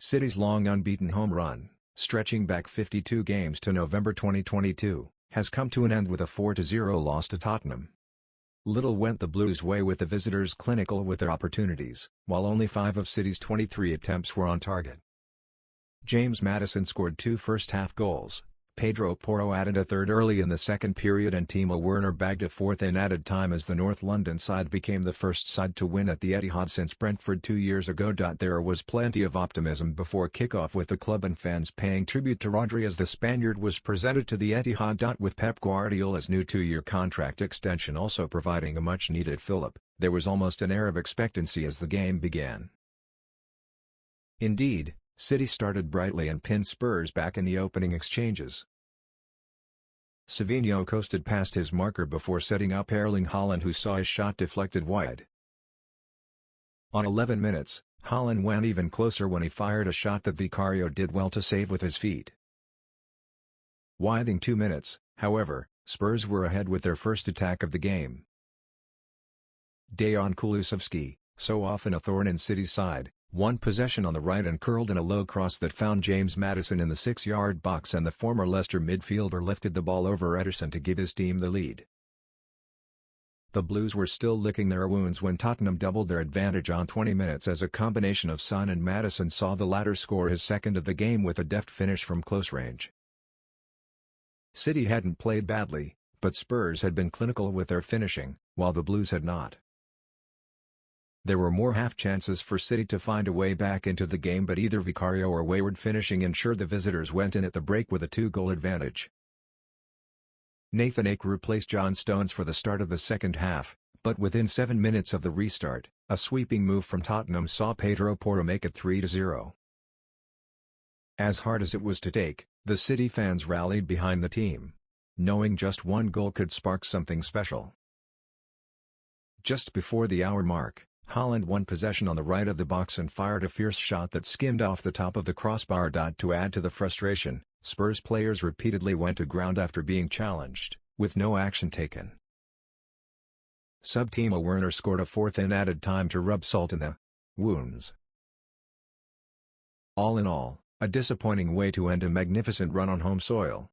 City's long unbeaten home run, stretching back 52 games to November 2022, has come to an end with a 4-0 loss to Tottenham. Little went the Blues' way with the visitors clinical with their opportunities, while only 5 of City's 23 attempts were on target. James Maddison scored 2 first-half goals, Pedro Porro added a third early in the second period and Timo Werner bagged a fourth in added time as the North London side became the first side to win at the Etihad since Brentford 2 years ago. There was plenty of optimism before kickoff with the club and fans paying tribute to Rodri as the Spaniard was presented to the Etihad. With Pep Guardiola's new 2-year contract extension also providing a much-needed fill-up, there was almost an air of expectancy as the game began. Indeed, City started brightly and pinned Spurs back in the opening exchanges. Savinho coasted past his marker before setting up Erling Haaland, who saw his shot deflected wide. On 11 minutes, Haaland went even closer when he fired a shot that Vicario did well to save with his feet. Within 2 minutes, however, Spurs were ahead with their first attack of the game. Dejan Kulusevski, so often a thorn in City's side, won possession on the right and curled in a low cross that found James Maddison in the 6-yard box, and the former Leicester midfielder lifted the ball over Ederson to give his team the lead. The Blues were still licking their wounds when Tottenham doubled their advantage on 20 minutes as a combination of Son and Maddison saw the latter score his second of the game with a deft finish from close range. City hadn't played badly, but Spurs had been clinical with their finishing, while the Blues had not. There were more half-chances for City to find a way back into the game, but either Vicario or wayward finishing ensured the visitors went in at the break with a 2-goal advantage. Nathan Ake replaced John Stones for the start of the second half, but within 7 minutes of the restart, a sweeping move from Tottenham saw Pedro Porro make it 3-0. As hard as it was to take, the City fans rallied behind the team, knowing just one goal could spark something special. Just before the hour mark, Haaland won possession on the right of the box and fired a fierce shot that skimmed off the top of the crossbar. To add to the frustration, Spurs players repeatedly went to ground after being challenged, with no action taken. Sub Timo Werner scored a fourth in added time to rub salt in the wounds. All in all, a disappointing way to end a magnificent run on home soil.